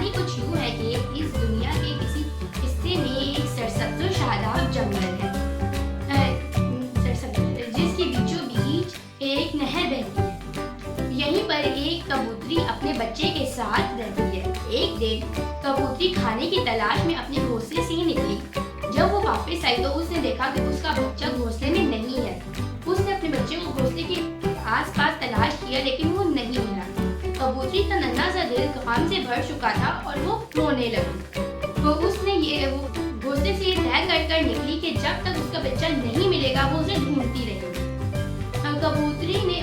कहानी कुछ यूं है कि इस दुनिया के किसी हिस्से में एक सरसब्ज और शादाब जंगल है, जिसके बीचों बीच एक नहर बहती है। यहीं पर एक कबूतरी अपने बच्चे के साथ रहती है। एक दिन कबूतरी खाने की तलाश में अपने घोंसले से निकली। जब वो वापस आई तो उसने देखा कि उसका बच्चा घोंसले में नहीं है। उसने अपने बच्चे को घोंसले के आसपास तलाश किया लेकिन वो नहीं मिला। कबूतरी का नन्हा सा दिल गम से भर चुका था और वो रोने लगी। तो उसने वो घोंसले से ये तय कर निकली कि जब तक उसका बच्चा नहीं मिलेगा वो उसे ढूंढती रहेगी। कबूतरी ने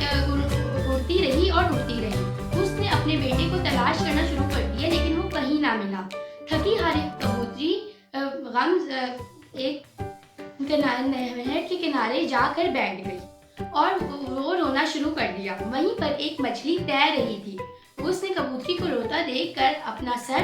उड़ती रही और उड़ती रही। उसने अपने बेटे को तलाश करना शुरू कर दिया लेकिन वो कहीं ना मिला। थकी हारी कबूतरी एक नहर के किनारे जाकर बैठ गई और वो रोना शुरू कर दिया। वहीं पर एक मछली तैर रही थी। उसने कबूतरी को रोता देखकर अपना सर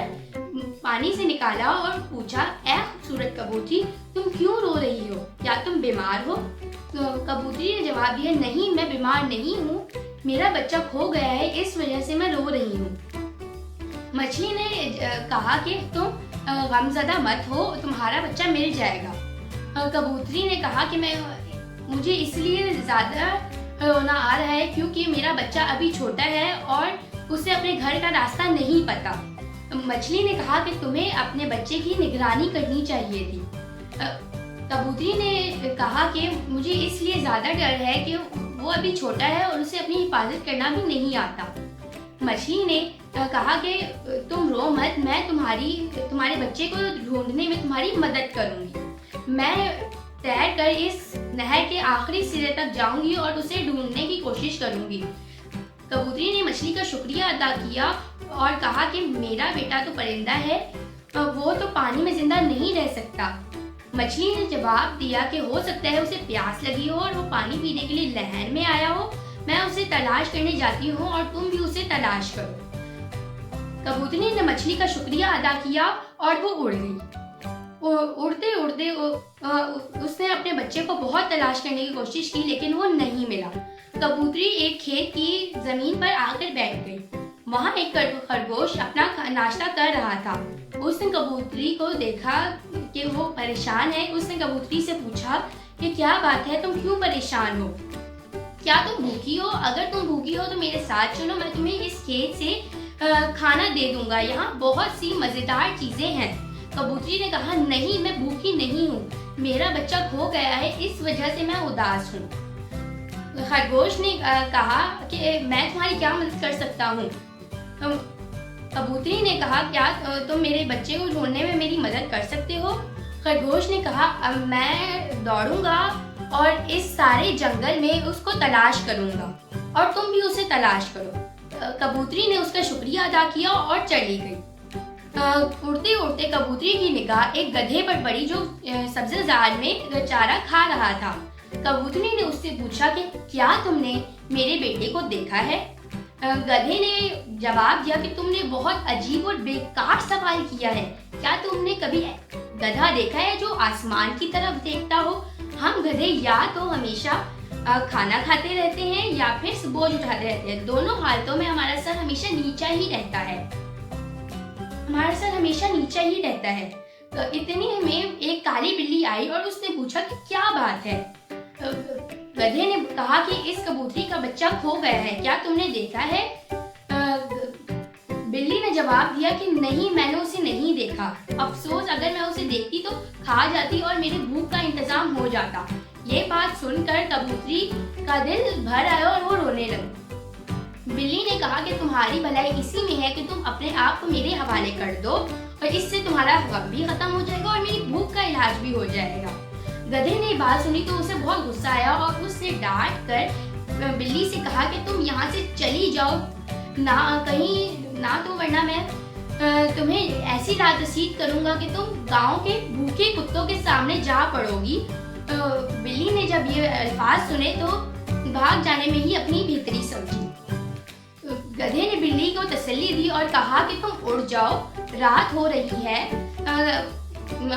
पानी से निकाला और पूछा, ऐ खूबसूरत कबूतरी, तुम क्यों रो रही हो? क्या तुम बीमार हो? तो कबूतरी ने जवाब दिया, नहीं, मैं बीमार नहीं हूँ, मेरा बच्चा खो गया है, इस वजह से मैं रो रही हूँ। मछली ने कहा कि तुम गमज़दा मत हो, तुम्हारा बच्चा मिल जाएगा। कबूतरी ने कहा कि मुझे इसलिए ज़्यादा रोना आ रहा है क्योंकि मेरा बच्चा अभी छोटा है और उसे अपने घर का रास्ता नहीं पता। मछली ने कहा कि तुम्हें अपने बच्चे की निगरानी करनी चाहिए थी। कबूतरी ने कहा कि मुझे इसलिए ज़्यादा डर है कि वो अभी छोटा है और उसे अपनी हिफाजत करना भी नहीं आता। मछली ने कहा कि तुम रो मत, मैं तुम्हारे बच्चे को ढूंढने में तुम्हारी मदद करूंगी। मैं तैर कर इस नहर के आखिरी सिरे तक जाऊंगी और उसे ढूंढने की कोशिश करूंगी। कबूतरी ने मछली का शुक्रिया अदा किया और कहा कि मेरा बेटा तो परिंदा है, वो तो पानी में जिंदा नहीं रह सकता। मछली ने जवाब दिया कि हो सकता है उसे प्यास लगी हो और वो पानी पीने के लिए नहर में आया हो। मैं उसे तलाश करने जाती हूँ और तुम भी उसे तलाश करो। कबूतरी ने मछली का शुक्रिया अदा किया और वो उड़ गई। उड़ते उड़ते उसने अपने बच्चे को बहुत तलाश करने की कोशिश की लेकिन वो नहीं मिला। कबूतरी एक खेत की जमीन पर आकर बैठ गई। वहाँ एक खरगोश अपना नाश्ता कर रहा था। उसने कबूतरी को देखा कि वो परेशान है। उसने कबूतरी से पूछा कि क्या बात है, तुम क्यों परेशान हो? क्या तुम भूखी हो? अगर तुम भूखी हो तो मेरे साथ चलो, मैं तुम्हें इस खेत से खाना दे दूंगा, यहाँ बहुत सी मजेदार चीजें हैं। कबूतरी ने कहा, नहीं, मैं भूखी नहीं हूँ, मेरा बच्चा खो गया है, इस वजह से मैं उदास हूँ। खरगोश ने कहा कि मैं तुम्हारी क्या मदद कर सकता हूँ? कबूतरी ने कहा, क्या तुम मेरे बच्चे को ढूंढने में मेरी मदद कर सकते हो? खरगोश ने कहा, मैं दौड़ूंगा और इस सारे जंगल में उसको तलाश करूंगा और तुम भी उसे तलाश करो। कबूतरी ने उसका शुक्रिया अदा किया और चली गई। उड़ते उड़ते कबूतरी की निगाह एक गधे पर पड़ी जो सब्ज़ार में चारा खा रहा था। कबूतरी ने उससे पूछा कि क्या तुमने मेरे बेटे को देखा है? गधे ने जवाब दिया कि तुमने बहुत अजीब और बेकार सवाल किया है। क्या तुमने कभी गधा देखा है जो आसमान की तरफ देखता हो? हम गधे या तो हमेशा खाना खाते रहते हैं या फिर बोझ उठाते रहते हैं। दोनों हालतों में हमारा सर हमेशा नीचा ही रहता है। तो इतने में एक काली बिल्ली आई और उसने पूछा कि क्या बात है? गधे ने कहा कि इस कबूतरी का बच्चा खो गया है, क्या तुमने देखा है? बिल्ली ने जवाब दिया कि नहीं, मैंने उसे नहीं देखा। अफसोस, अगर मैं उसे देखती तो खा जाती और मेरे भूख का इंतजाम हो जाता। ये बात सुनकर कबूतरी का दिल भर आया और वो रोने लगी। बिल्ली ने कहा कि तुम्हारी भलाई इसी में है कि तुम अपने आप को मेरे हवाले कर दो और इससे तुम्हारा वक्त भी खत्म हो जाएगा और मेरी भूख का इलाज भी हो जाएगा। गधे ने बात सुनी तो उसे बहुत गुस्सा आया और उससे डांट कर बिल्ली से कहा कि तुम यहाँ से चली जाओ ना तो वरना मैं तुम्हें ऐसी रात नसीब करूंगा कि तुम गांव के भूखे कुत्तों के सामने जा पड़ोगी। बिल्ली ने जब ये अल्फाज सुने तो भाग जाने में ही अपनी बेहतरी समझी। गधे ने बिल्ली को तसल्ली दी और कहा कि तुम उड़ जाओ, रात हो रही है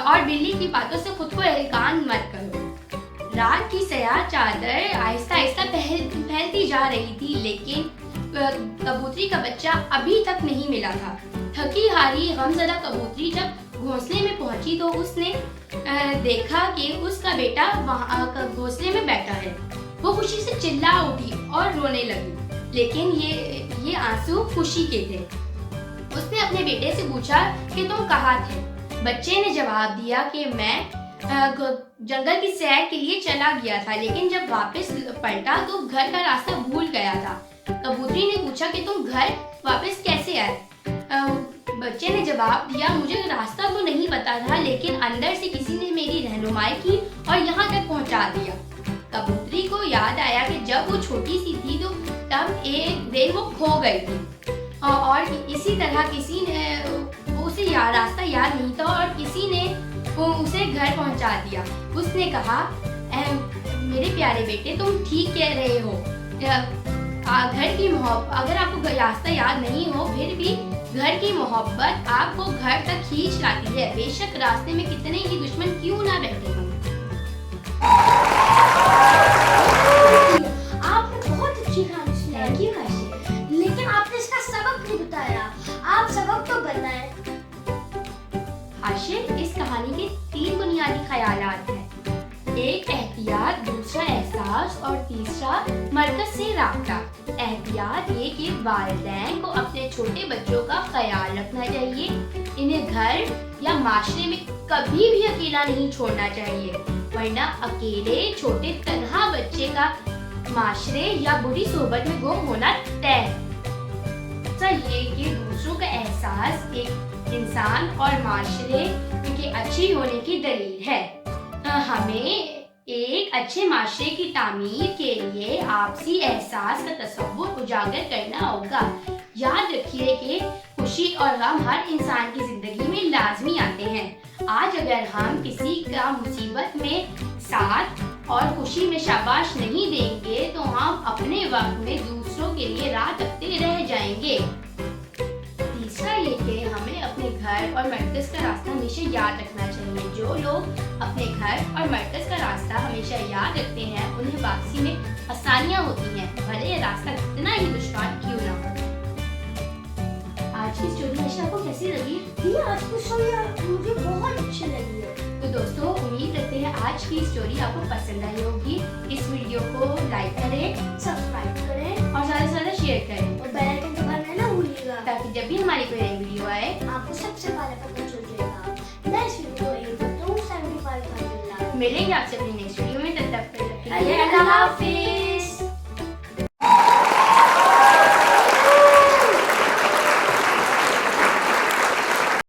और बिल्ली की बातों से खुद को हैरान मत करो। रात की सयाह चादर आहिस्ता आहिस्ता फैलती जा रही थी लेकिन कबूतरी का बच्चा अभी तक नहीं मिला था। थकी हारी गमज़दा कबूतरी जब घोंसले में पहुंची तो उसने देखा कि उसका बेटा वहाँ घोंसले में बैठा है। वो खुशी से चिल्ला उठी और रोने लगी, लेकिन ये आंसू खुशी के थे। उसने अपने बेटे से पूछा कि तुम कहाँ थे? बच्चे ने जवाब दिया कि मैं जंगल की सैर के लिए चला गया था, लेकिन जब वापस पलटा तो घर का रास्ता भूल गया था। कबूतरी ने पूछा कि तुम घर वापस कैसे आए? बच्चे ने जवाब दिया, मुझे रास्ता तो नहीं पता था, लेकिन अंदर से किसी ने मेरी रहनुमाई की और यहाँ तक पहुँचा दिया। कबूतरी को याद आया कि जब वो छोटी सी थी तो तब एक दिन वो खो गई थी और इसी तरह किसी ने उसे रास्ता याद नहीं था और किसी ने उसे घर पहुंचा दिया। उसने कहा, मेरे प्यारे बेटे, तुम ठीक कह रहे हो। घर की मोहब्बत, अगर आपको रास्ता याद नहीं हो, फिर भी घर की मोहब्बत आपको घर तक खींच लाती है, बेशक रास्ते में कितने ही दुश्मन क्यों ना बैठे हों। आपने बहुत अच्छी कहानी सुनाई, लेकिन आपने इसका सबक नहीं बताया। आप सबक तो बताएं। हाशिर, इस कहानी के 3 बुनियादी ख्यालात हैं। एक एहतियात, दूसरा एहसास और तीसरा मरकज से राब्ता। एहतियात ये कि वालिदैन को अपने छोटे बच्चों का ख्याल रखना चाहिए। इन्हें घर या माशरे में कभी भी अकेला नहीं छोड़ना चाहिए, वरना अकेले छोटे तन्हा बच्चे का माशरे या बुरी सोहबत में गुम होना तय है। ये कि दूसरों का एहसास एक इंसान और माशरे के अच्छे होने की दलील है। हमें एक अच्छे माशरे की तामीर के लिए आपसी एहसास का तसव्वुर उजागर करना होगा। याद रखिए कि खुशी और गम हर इंसान की जिंदगी में लाजमी आते हैं। आज अगर हम किसी का मुसीबत में साथ और खुशी में शाबाश नहीं देंगे तो हम अपने वक्त में दूसरों के लिए राह तकते रह जाएंगे। तीसरा ये कि हमें अपने घर और मरकज का रास्ता हमेशा याद रखना चाहिए। जो लोग अपने घर और मरकज का रास्ता हमेशा याद रखते हैं, उन्हें वापसी में आसानियां होती हैं, भले रास्ता कितना ही दुश्वार क्यों ना हो। आज की स्टोरी हर्षा आपको कैसी लगी? ये आज की स्टोरी मुझे बहुत अच्छी लगी है। तो दोस्तों, उम्मीद करते हैं आज की स्टोरी आपको पसंद आई होगी। इस वीडियो को लाइक करें, सब्सक्राइब करें और ज़्यादा से ज़्यादा शेयर करें, और बेल आइकन दबाना ना भूलिएगा, ताकि जब भी हमारी कोई नई वीडियो आए आपको सबसे पहले पता चल जाएगा। मैं इस वीडियो को एड करता हूँ 75 मिलेंगे आपसे अपनी नेक्स्ट वीडियो में। तब तक के लिए अल्लाह हाफिज़।